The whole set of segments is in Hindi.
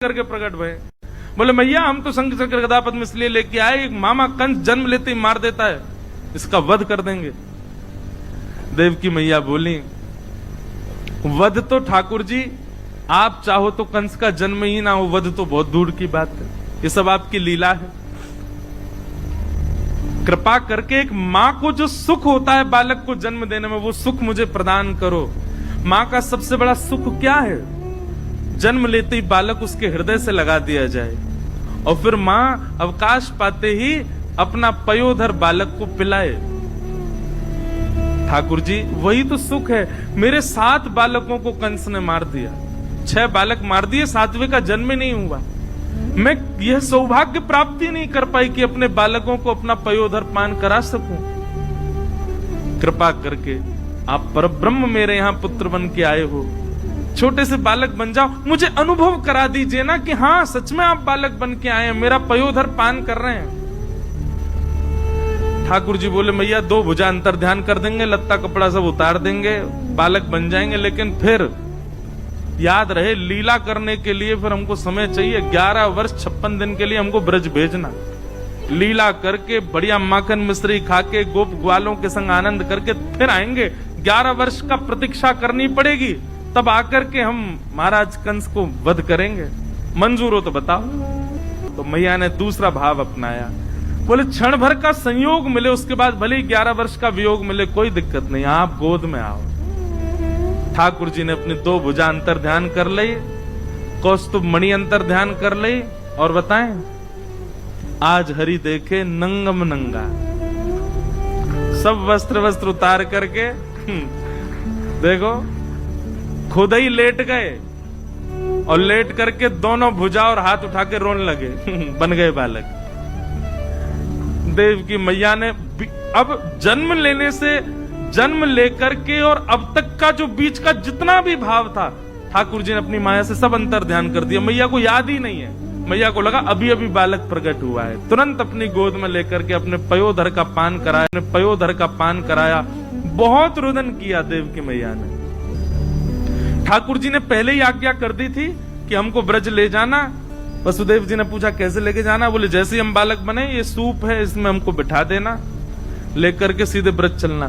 करके प्रकट भये। बोले मैया हम तो शंख चक्र गदा पद्म इसलिए लेके आए, एक मामा कंस जन्म लेते ही मार देता है, इसका वध कर देंगे। देवकी मैया बोली वध तो ठाकुर जी आप चाहो तो कंस का जन्म ही ना हो, वध तो बहुत दूर की बात है, ये सब आपकी लीला है। कृपा करके एक मां को जो सुख होता है बालक को जन्म देने में, वो सुख मुझे प्रदान करो। मां का सबसे बड़ा सुख क्या है? जन्म लेते ही बालक उसके हृदय से लगा दिया जाए और फिर मां अवकाश पाते ही अपना पयोधर बालक को पिलाए। ठाकुर जी वही तो सुख है। मेरे 7 बालकों को कंस ने मार दिया, 6 बालक मार दिए, 7वें का जन्म ही नहीं हुआ। मैं यह सौभाग्य प्राप्ति नहीं कर पाई कि अपने बालकों को अपना पयोधर पान करा सकूं। कृपा करके आप परब्रह्म मेरे यहां पुत्र बन के आए हो, छोटे से बालक बन जाओ, मुझे अनुभव करा दीजिए ना कि हाँ सच में आप बालक बन के आए हैं, मेरा पयोधर पान कर रहे हैं। ठाकुर जी बोले मैया 2 भुजा अंतर ध्यान कर देंगे, लत्ता कपड़ा सब उतार देंगे, बालक बन जाएंगे, लेकिन फिर याद रहे लीला करने के लिए फिर हमको समय चाहिए। 11 वर्ष 56 दिन के लिए हमको ब्रज भेजना, लीला करके बढ़िया माखन मिश्री खाके गोप ग्वालों के संग आनंद करके फिर आएंगे। 11 वर्ष का प्रतीक्षा करनी पड़ेगी, तब आकर के हम महाराज कंस को वध करेंगे। मंजूर हो तो बताओ। तो मैया ने दूसरा भाव अपनाया, बोले क्षण भर का संयोग मिले, उसके बाद भले ही 11 वर्ष का वियोग मिले, कोई दिक्कत नहीं, आप गोद में आओ। ठाकुर जी ने अपनी 2 भुजा अंतर ध्यान कर ली, कौस्तुभ मणि अंतर ध्यान कर ली और बताएं आज हरि देखे नंगम नंगा, सब वस्त्र उतार करके देखो खुद ही लेट गए और लेट करके दोनों भुजा और हाथ उठा के रोने लगे बन गए बालक। देव की मैया ने अब जन्म लेने से जन्म लेकर के और अब तक का जो बीच का जितना भी भाव था, ठाकुर जी ने अपनी माया से सब अंतर ध्यान कर दिया। मैया को याद ही नहीं है, मैया को लगा अभी अभी बालक प्रकट हुआ है। तुरंत अपनी गोद में लेकर के अपने पयोधर का पान कराया, अपने पयोधर का पान कराया। बहुत रुदन किया देव की मैया ने। ठाकुर जी ने पहले ही आज्ञा कर दी थी कि हमको ब्रज ले जाना। वसुदेव जी ने पूछा कैसे लेके जाना? बोले जैसे ही हम बालक बने, ये सूप है इसमें हमको बिठा देना, लेकर के सीधे ब्रज चलना।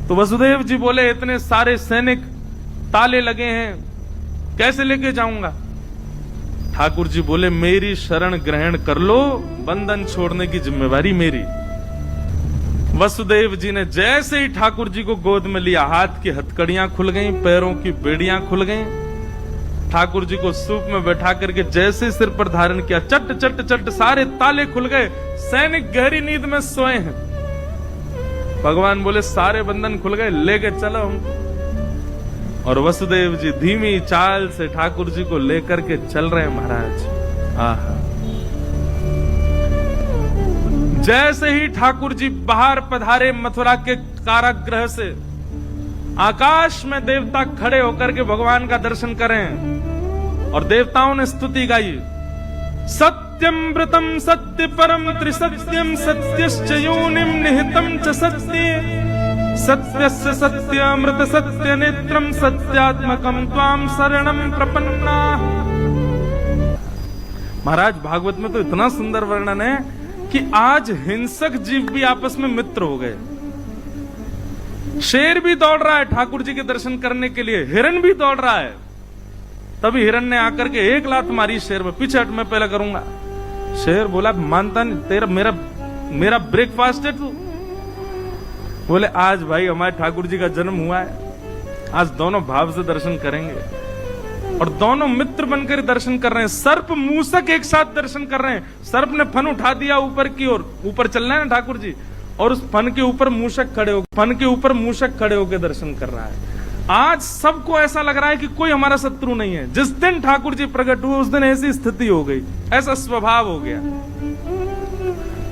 तो वसुदेव जी बोले इतने सारे सैनिक, ताले लगे हैं, कैसे लेके जाऊंगा? ठाकुर जी बोले मेरी शरण ग्रहण कर लो, बंधन छोड़ने की जिम्मेवारी मेरी। वसुदेव जी ने जैसे ही ठाकुर जी को गोद में लिया, हाथ की हथकड़ियां खुल गईं, पैरों की बेड़ियां खुल गईं। ठाकुर जी को सूप में बैठा करके जैसे सिर पर धारण किया, चट चट चट सारे ताले खुल गए, सैनिक गहरी नींद में सोए हैं। भगवान बोले सारे बंधन खुल गए, लेके चलो हमको। और वसुदेव जी धीमी चाल से ठाकुर जी को लेकर के चल रहे हैं महाराज। आहा, जैसे ही ठाकुर जी बाहर पधारे मथुरा के कारागृह से, आकाश में देवता खड़े होकर के भगवान का दर्शन करें और देवताओं ने स्तुति गाई। सत्यमृतम सत्य परम त्रिसत्यम सत्यश्च योनिम निहितम च सत्ये सत्यस्य सत्यामृत सत्य नेत्रम सत्यात्मकम त्वाम शरणम प्रपन्ना। महाराज भागवत में तो इतना सुंदर वर्णन है कि आज हिंसक जीव भी आपस में मित्र हो गए। शेर भी दौड़ रहा है ठाकुर जी के दर्शन करने के लिए, हिरन भी दौड़ रहा है। तभी हिरन ने आकर के एक लात मारी शेर में, पीछे हट मैं पहले करूंगा। शेर बोला मानता नहीं, तेरा मेरा ब्रेकफास्ट है तू। बोले आज भाई हमारे ठाकुर जी का जन्म हुआ है, आज दोनों भाव से दर्शन करेंगे। और दोनों मित्र बनकर दर्शन कर रहे हैं। सर्प मूसक एक साथ दर्शन कर रहे हैं। सर्प ने फन उठा दिया ऊपर की ओर, ऊपर चल रहे हैं ना ठाकुर जी, और उस फन के ऊपर मूषक खड़े होकर दर्शन कर रहा है। आज सबको ऐसा लग रहा है कि कोई हमारा शत्रु नहीं है। जिस दिन ठाकुर जी प्रकट हुए उस दिन ऐसी स्थिति हो गई, ऐसा स्वभाव हो गया।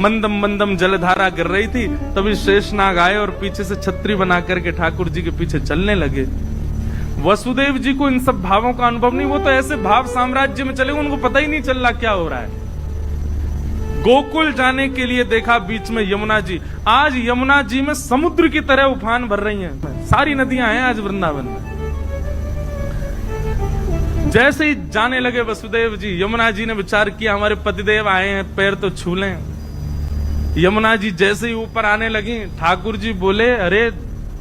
मंदम मंदम जलधारा गिर रही थी, तभी शेषनाग आए और पीछे से छतरी बना करके ठाकुर जी के पीछे चलने लगे। वसुदेव जी को इन सब भावों का अनुभव नहीं, वो तो ऐसे भाव साम्राज्य में चले, उनको पता ही नहीं चल रहा क्या हो रहा है। गोकुल जाने के लिए देखा बीच में यमुना जी। आज यमुना जी में समुद्र की तरह उफान भर रही हैं, सारी नदियां हैं आज वृंदावन में। जैसे ही जाने लगे वसुदेव जी, यमुना जी ने विचार किया हमारे पतिदेव आए हैं, पैर तो छू लें। यमुना जी जैसे ही ऊपर आने लगी, ठाकुर जी बोले अरे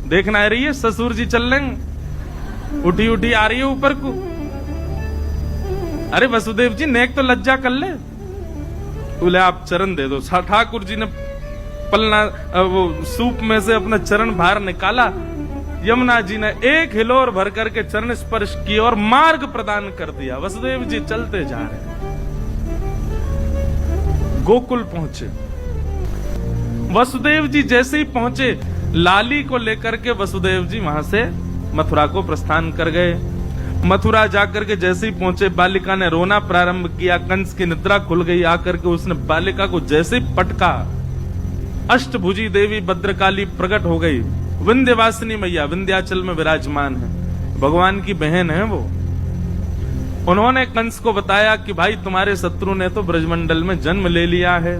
देखना आ रही है ससुर जी चल लेंगे, उठी उठी आ रही है ऊपर को। अरे वसुदेव जी नेक तो लज्जा कर ले। बोले आप चरण दे दो। ठाकुर जी ने पलना वो सूप में से अपना चरण बाहर निकाला। यमुना जी ने एक हिलोर भर करके चरण स्पर्श किया और मार्ग प्रदान कर दिया। वसुदेव जी चलते जा रहे हैं, गोकुल पहुंचे। वसुदेव जी जैसे ही पहुंचे, लाली को लेकर के वसुदेव जी वहां से मथुरा को प्रस्थान कर गए। मथुरा जाकर के जैसे ही पहुंचे, बालिका ने रोना प्रारंभ किया। कंस की निद्रा खुल गई। आकर के उसने बालिका को जैसे ही पटका, अष्टभुजी देवी भद्रकाली प्रकट हो गई। विंध्यवासिनी मैया विंध्याचल में विराजमान है, भगवान की बहन है वो। उन्होंने कंस को बताया कि भाई तुम्हारे शत्रु ने तो ब्रजमंडल में जन्म ले लिया है,